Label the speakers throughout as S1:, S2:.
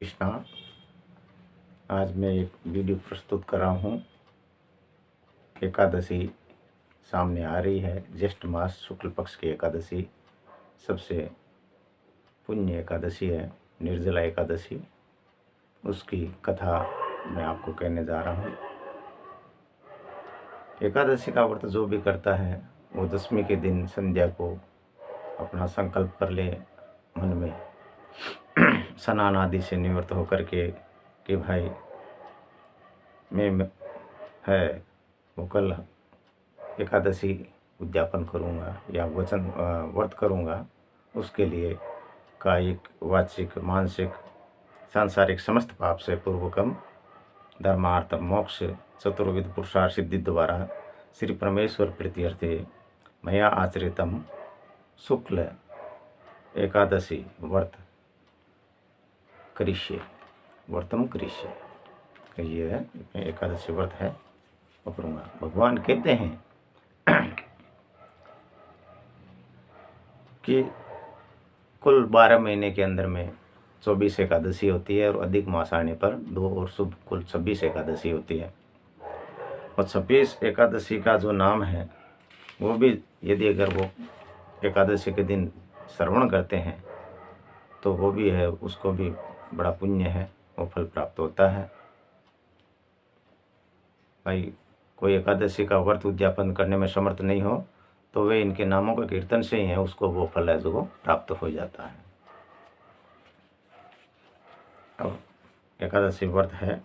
S1: कृष्णा। आज मैं एक वीडियो प्रस्तुत कर रहा हूँ। एकादशी सामने आ रही है। ज्येष्ठ मास शुक्ल पक्ष की एकादशी सबसे पुण्य एकादशी है, निर्जला एकादशी। उसकी कथा मैं आपको कहने जा रहा हूँ। एकादशी का व्रत जो भी करता है वो दशमी के दिन संध्या को अपना संकल्प कर ले मन में स्नान आदि से निवृत्त होकर के कि भाई मैं है वो कल एकादशी उद्यापन करूँगा या वचन व्रत करूँगा। उसके लिए कायिक, वाचिक, मानसिक, सांसारिक समस्त पाप से पूर्वकम धर्मार्थ मोक्ष चतुर्विध पुरुषार्थ सिद्धि द्वारा श्री परमेश्वर प्रीत्यर्थे मया आचरितम शुक्ल एकादशी व्रत करिष्ये व्रतम करिष्ये। ये एकादशी व्रत है वो करूँगा। भगवान कहते हैं कि कुल 12 महीने के अंदर में 24 एकादशी होती है और अधिक मास आने पर 2 और शुभ कुल 26 एकादशी होती है। और 26 एकादशी का जो नाम है वो भी यदि अगर वो एकादशी के दिन श्रवण करते हैं तो वो भी है, उसको भी बड़ा पुण्य है, वो फल प्राप्त होता है। भाई कोई एकादशी का व्रत उद्यापन करने में समर्थ नहीं हो तो वे इनके नामों का कीर्तन से ही है, उसको वो फल है जो प्राप्त हो जाता है। अब एकादशी व्रत है,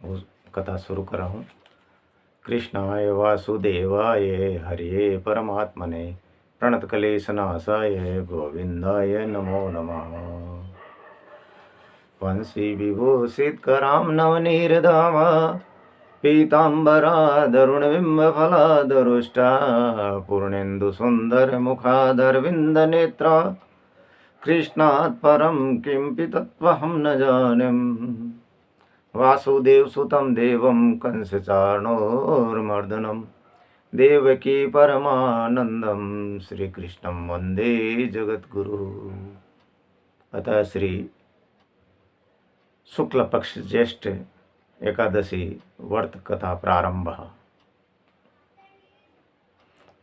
S1: उस कथा शुरू कर रहा हूँ। कृष्णाय वासुदेवाय हरे परमात्मने प्रणतक्लेशनाशाय गोविंदाय नमो नमः। वंशी विभूषित कराम नवनीरधामा पीताम्बरादरुणबिम्बफलादरुष्टा पूर्णेन्दु सुंदर मुखादरविंद नेत्रा कृष्णात् परम किमपि तत्त्वहं न जानामि। वासुदेव सुतं देवं कंसचाणूरमर्दनं देवकी परमानंदम श्री कृष्णं वंदे जगद्गुरु। अतः श्री शुक्ल पक्ष ज्येष्ठ एकादशी व्रत कथा प्रारंभ।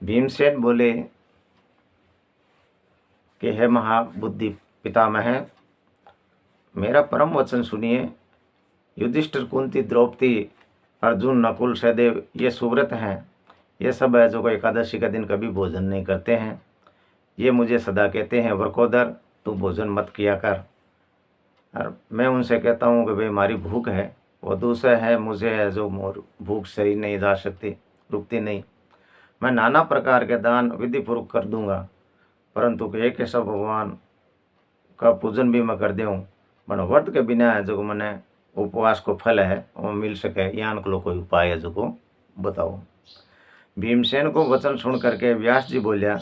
S1: भीमसेन बोले कि हे महाबुद्धि पितामह, मेरा परम वचन सुनिए। युधिष्ठिर, कुंती, द्रौपदी, अर्जुन, नकुल, सहदेव ये सुव्रत हैं। ये सब है जो एकादशी का दिन कभी भोजन नहीं करते हैं। ये मुझे सदा कहते हैं, वरकोदर तू भोजन मत किया कर। और मैं उनसे कहता हूँ कि भाई हमारी भूख है, वो दूसरा है मुझे है जो भूख सही नहीं जा सकती, रुकती नहीं। मैं नाना प्रकार के दान विधिपूर्वक कर दूंगा, परंतु एक ऐसा भगवान का पूजन भी मैं कर दूँ पर व्रत के बिना है जो मैंने उपवास को फल है वो मिल सके, यान को कोई उपाय है जो को बताओ। भीमसेन को वचन सुन करके व्यास जी बोलिया,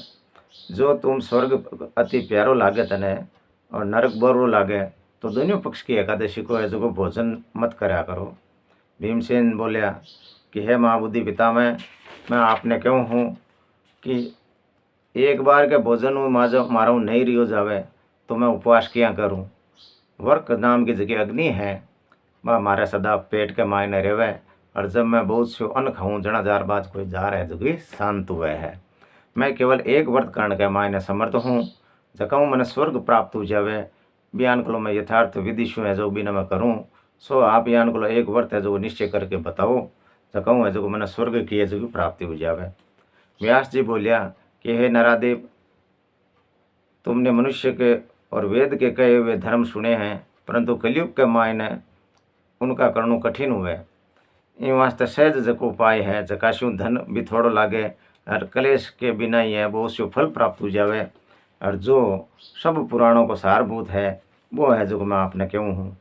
S1: जो तुम स्वर्ग अति प्यारो लागे तने और नरक बरो लागे तो दोनों पक्ष की एकादशी को है जो भोजन मत करा करो। भीमसेन बोलिया कि हे महाबुद्धि पितामह, मैं आपने क्यों हूँ कि एक बार के भोजन में मारा नहीं रियो जावे तो मैं उपवास किया करूँ। वर्क नाम की जगह अग्नि है, वह हमारे सदा पेट के मायने रेवे और जब मैं बहुत से अन्न खाऊँ जना जार बाज कोई जार है जो कि शांत हुए है। मैं केवल एक व्रत करण के मायने समर्थ हूँ, जकहूँ मैंने स्वर्ग प्राप्त हो जावे। बयान को मैं यथार्थ विधि शू है जो बिना मैं करूँ सो आप यान को एक व्रत है जो निश्चय करके बताओ, जकहूँ है जो मैंने स्वर्ग की है जो कि प्राप्ति हो जावे। व्यास जी बोलिया कि हे नरादेव, तुमने मनुष्य के और वेद के कहे हुए धर्म सुने हैं, परंतु कलयुग के मायने उनका करना कठिन हुए। इन वास्ते सहज जको उपाय है, जकाशु धन भी थोड़ो लागे और कलेश के बिना ही है वो उसको फल प्राप्त हो जावे। और जो सब पुराणों को सारभूत है वो है जो मैं आपने क्यों हूँ।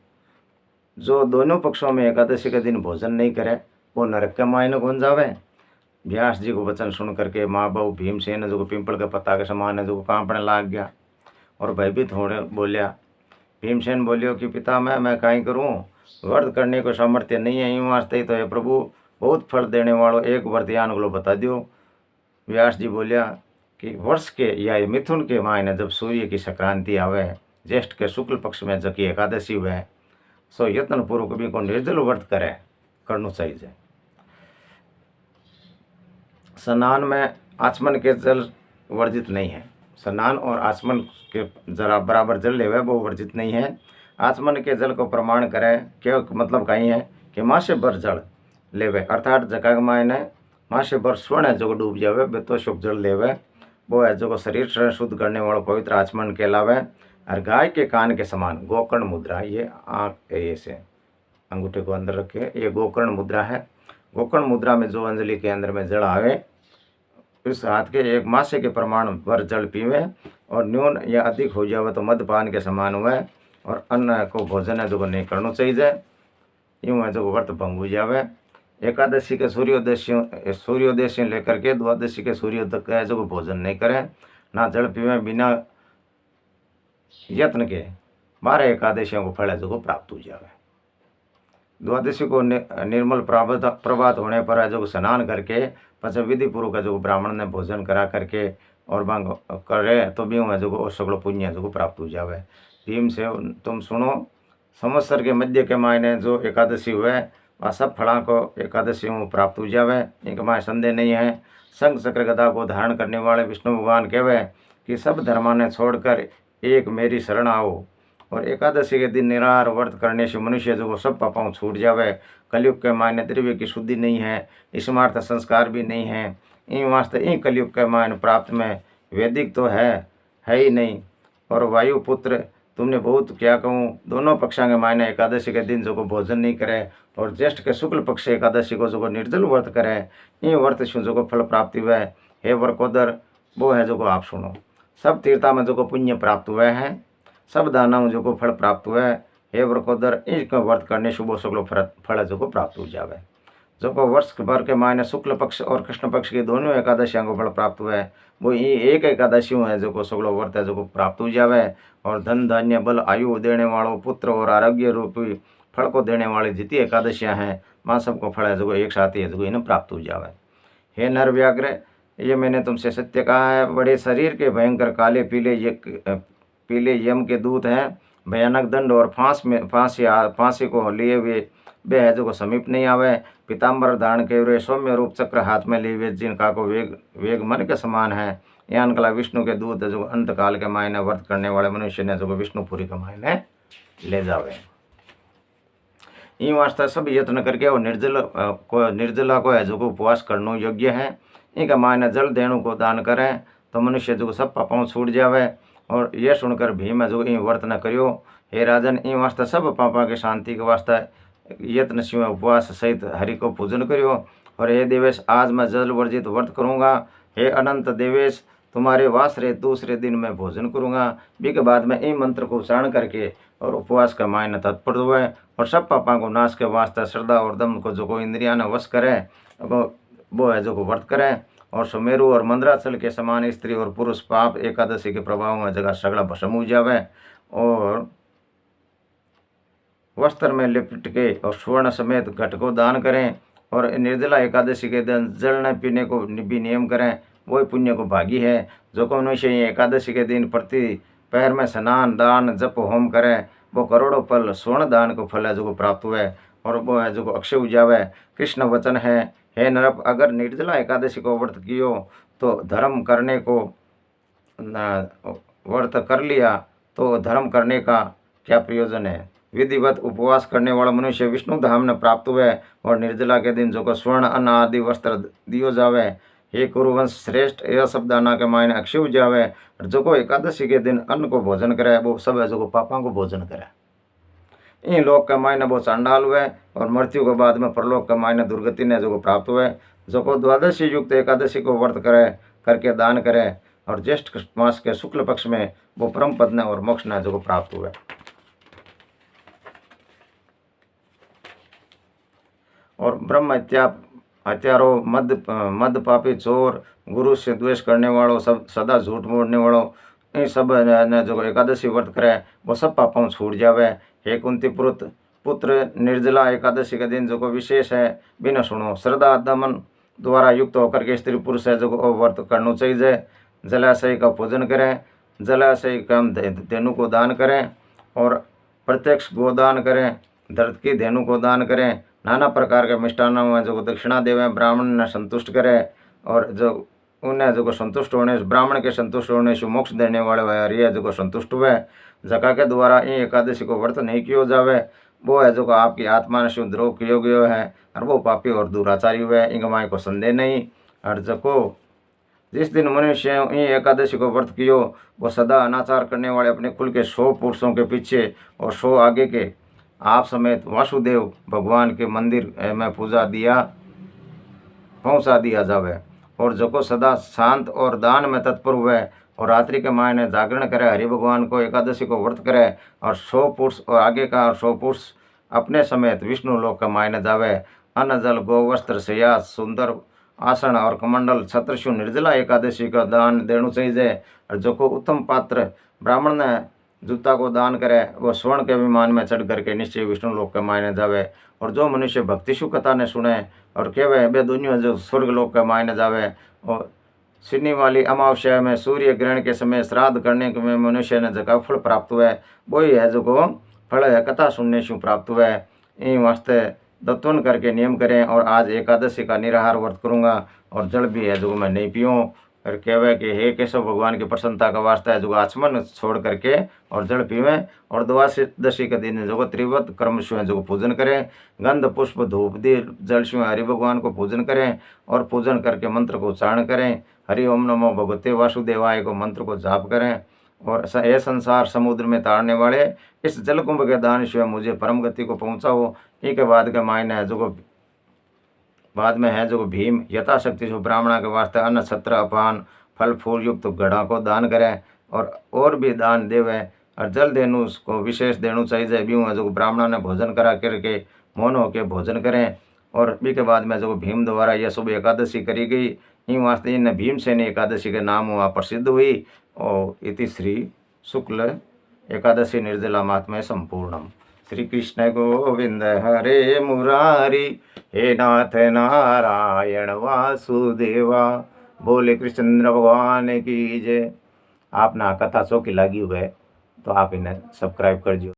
S1: जो दोनों पक्षों में एकादशी के दिन भोजन नहीं करे वो नरक के मायने कौन जावे। व्यास जी को वचन सुन करके माँ बाबू भीमसेन जो पिंपल के पत्ता के समान है जो कांपने लाग गया और भयभीत होने बोलिया। भीमसेन बोलियो कि पिता मैं काई करूँ, व्रत करने को सामर्थ्य नहीं है। यूँ वास्ते तो है प्रभु बहुत फल देने वालों एक व्रत यान को बता दियो। व्यास जी बोलिया कि वर्ष के या मिथुन के मायने जब सूर्य की संक्रांति आवे, ज्येष्ठ के शुक्ल पक्ष में जबकि एकादशी हुए, सो यत्न पूर्वक भी को निर्जल व्रत करे करना चाहिए। स्नान में आचमन के जल वर्जित नहीं है। स्नान और आचमन के जरा बराबर जल लेवे वो वर्जित नहीं है। आचमन के जल को प्रमाण करे क्या मतलब कहीं है कि मासे भर जल लेवे, अर्थात जगह मायने मासे भर स्वर्ण जो डूब जावे वे तो शुभ जल लेवे, वो है जो शरीर से शुद्ध करने वाला पवित्र आचमन कहलावे। और गाय के कान के समान गोकर्ण मुद्रा, ये आँख ऐसे अंगूठे को अंदर रखे, ये गोकर्ण मुद्रा है। गोकर्ण मुद्रा में जो अंजलि के अंदर में जल आवे, इस हाथ के एक मासे के प्रमाण भर जल पीवे, और न्यून या अधिक हो जावे तो मदपान के समान हुए, और अन्न को भोजन है जो नहीं करना चाहिए, यूँ है जो व्रत भंग हो जावे। एकादशी के सूर्योदय से लेकर के द्वादशी के सूर्योदय तक है जो भोजन नहीं करें, ना जल पीवे, बिना यत्न के 12 एकादशियों को फल है जो प्राप्त हो जावे। द्वादशी को निर्मल प्रभात होने पर है जो स्नान करके पचा विधि पूर्वक जो ब्राह्मण ने भोजन करा करके और मांग करे तो भी है जो सगलो पुण्य जो प्राप्त हो जावे। भीम से तुम सुनो, संवत्सर के मध्य के मायने जो एकादशी हुए वह सब फलों को एकादशी में प्राप्त हो जावे, इनके माय संदेह नहीं है। शंख चक्र गदा को धारण करने वाले विष्णु भगवान कहवे कि सब धर्मा ने छोड़कर एक मेरी शरण आओ, और एकादशी के दिन निराहार व्रत करने से मनुष्य जो सब पापों छूट जावे। कलयुग के मायने द्रव्य की शुद्धि नहीं है, स्मार्थ संस्कार भी नहीं है, इन वास्ते इन कलयुग के मायने प्राप्त में वैदिक तो है ही नहीं। और वायु पुत्र तुमने बहुत क्या कहूँ, दोनों पक्षा के मायने एकादशी के दिन जो को भोजन नहीं करे, और ज्येष्ठ के शुक्ल पक्ष एकादशी को जो को निर्जल व्रत करे, इन व्रत से जो को फल प्राप्ति हुए। हे वर्कोदर, वो है जो को आप सुनो, सब तीर्था में जो को पुण्य प्राप्त हुए हैं, सब दाना में जो को फल प्राप्त हुए। हे वर्कोदर, इनका व्रत करने शुभ शुक्ल फल जो को प्राप्त हो जावे। जो को वर्ष भर के मायने शुक्ल पक्ष और कृष्ण पक्ष की दोनों एकादशियों को फल प्राप्त हुए, वो ये एक एकादशी है जो को सगलो व्रत है जो को प्राप्त हो जावे। और धन धान्य बल आयु देने वालों पुत्र और आरोग्य रूपी फल को देने वाली जितनी एकादशियाँ हैं, माँ सबको फल है जो एक साथ ही है जो इन्हें प्राप्त हो जावे। हे नर व्याघ्र, ये मैंने तुमसे सत्य कहा है, बड़े शरीर के भयंकर काले पीले यम के दूत हैं, भयानक दंड और फांसी को लिए हुए वे है जो को समीप नहीं आवे। पीताम्बर धारण के हुए सौम्य रूप चक्र हाथ में लिए हुए, जिनका को वेग मन के समान है, यान कला विष्णु के दूत जो अंत काल के मायने व्रत करने वाले मनुष्य ने जो विष्णुपुरी के मायने ले जावे। इन वास्ते सब यत्न करके और निर्जला को है जो उपवास करना योग्य है। इनका मायने जल देणु को दान करें तो मनुष्य जो सब पापों छूट जावे। और यह सुनकर भीम जो इन व्रत न करियो, हे राजन, इन वास्ते सब पापा के शांति के वास्ते यत्न शिव उपवास सहित हरि को पूजन करियो। और हे देवेश, आज मैं जल वर्जित व्रत करूँगा। हे अनंत देवेश, तुम्हारे वास रहे दूसरे दिन मैं भोजन करूँगा। भी के बाद में इन मंत्र को उच्चारण करके और उपवास का मायने तत्पर हुए, और सब पापा को नाश के वास्ते श्रद्धा और दम को जो को इंद्रिया ने वश करे वो है जो को व्रत करें। और सुमेरु और मंदराचल के समान स्त्री और पुरुष पाप एकादशी के प्रभाव में जगह सगड़ा भस्म हो जावे। और वस्त्र में लिपट के और स्वर्ण समेत घट को दान करें। और निर्जला एकादशी के दिन जल न पीने को भी नियम करें, वही पुण्य को भागी है। जो को मनुष्य एकादशी के दिन प्रति पहर में स्नान दान जप होम करें, वो करोड़ों फल स्वर्ण दान को फल है जो को प्राप्त हुए, और वो है जो को अक्षय हो जावे। कृष्ण वचन है, हे नरप, अगर निर्जला एकादशी को व्रत कियो तो धर्म करने को व्रत कर लिया तो धर्म करने का क्या प्रयोजन है। विधिवत उपवास करने वाला मनुष्य विष्णु धाम ने प्राप्त हुए, और निर्जला के दिन जो को स्वर्ण अन्न आदि वस्त्र दियो जावे। हे कुरुवंश श्रेष्ठ, यह सब दाना के मायने अक्षय हो जावे। और जो को एकादशी के दिन अन्न को भोजन करे, वो सब है जो को पापा को भोजन करे। इन लोक के मायने वो चांडाल हुए, और मृत्यु के बाद में परलोक के मायने दुर्गति ने जो को प्राप्त हुए। जो को द्वादशी युक्त एकादशी को व्रत करे करके दान करे, और ज्येष्ठ मास के शुक्ल पक्ष में वो परम पद ने और मोक्ष ने जो को प्राप्त हुए। और ब्रह्म हत्यारों, मद पापी, चोर, गुरु से द्वेष करने वालों, सब सदा झूठ बोलने वालों, इन सब ने जो एकादशी व्रत करे वो सब पापों छूट जावे। हे कुंती पुत्र, निर्जला एकादशी के दिन जो को विशेष है बिना सुनो, श्रद्धा दमन द्वारा युक्त होकर के स्त्री पुरुष है जो को व्रत करना चाहिए। जलाशय का पूजन करें, जलाशय का हम धेनु को दान करें और प्रत्यक्ष गोदान करें, दर्द की धेनु को दान करें, नाना प्रकार के मिष्टानों में जो दक्षिणा देवें, ब्राह्मण ने संतुष्ट करें और जो उन्हें जो संतुष्ट होने ब्राह्मण के संतुष्ट होने से मोक्ष देने वाले वह हरिया जो संतुष्ट हुए। जका के द्वारा ये एकादशी को व्रत नहीं किया जावे वो है जो आपकी आत्मा ने शुद्ध द्रोह किया गयो है और वो पापी और दुराचारी हुए, इंग माई को संदेह नहीं। और जको जिस दिन मनुष्य ये एकादशी को व्रत कियो वो सदा अनाचार करने वाले अपने कुल के 100 पुरुषों के पीछे और 100 आगे के आप समेत वासुदेव भगवान के मंदिर में पूजा दिया पहुँचा दिया जावे। और जो को सदा शांत और दान में तत्पर हुए और रात्रि के मायने जागरण करे, हरि भगवान को एकादशी को व्रत करे और 100 पुरुष और आगे का और 100 पुरुष अपने समेत विष्णु लोक के मायने जावे। अन्न जल गोवस्त्र शय्या सुंदर आसन और कमंडल छत्रशु निर्जला एकादशी का दान देना चाहिए। और जो को उत्तम पात्र ब्राह्मण ने जूता को दान करे वो स्वर्ण के विमान में चढ़ करके निश्चय विष्णु लोक के मायने जावे। और जो मनुष्य भक्तिशु कथा ने सुने और कहवे बे दुनिया जो स्वर्ग लोक के मायने जावे। और सिनी वाली अमावस्या में सूर्य ग्रहण के समय श्राद्ध करने के में मनुष्य ने जगह फल प्राप्त हुआ है, वही है जो को फल है कथा सुनने से प्राप्त हुआ है। इन वास्ते दत्वन करके नियम करें और आज एकादशी का निराहार व्रत करूँगा और जल भी है जो मैं नहीं पीऊँ। और कहवे कि हे केशव भगवान की प्रसन्नता का वास्ता है जो आचमन छोड़ करके और जल पीवें। और द्वादशी के दिन जो त्रिवत कर्म से जो पूजन करें, गंध पुष्प धूप दीप जल से हरि भगवान को पूजन करें और पूजन करके मंत्र को उच्चारण करें। हरि ओम नमो भगवते वासुदेवाय को मंत्र को जाप करें। और यह संसार समुद्र में ताड़ने वाले इस जलकुंभ के दान से मुझे परम गति को पहुँचाओ। इसके बाद के मायने जो बाद में है जो भीम यथाशक्ति जो ब्राह्मणा के वास्ते अन्न छत्र अपान फल फूल युक्त घड़ा को दान करें और भी दान देवे। और जल देनु उसको विशेष देनु चाहिए। भी जो ब्राह्मणों ने भोजन करा करके मौन होकर भोजन करें। और भी के बाद में जो भीम द्वारा यह शुभ एकादशी करी गई इन वास्ते इन भीमसेनी एकादशी के नाम वहाँ प्रसिद्ध हुई। और इति श्री शुक्ल एकादशी निर्जला महात्म्य संपूर्णम। श्री कृष्ण गोविंद हरे मुरारी हे नाथ नारायण वासुदेवा। बोले कृष्ण भगवान की जय। आप ना कथा चौकी लगी हुई है तो आप इन्हें सब्सक्राइब कर दियो।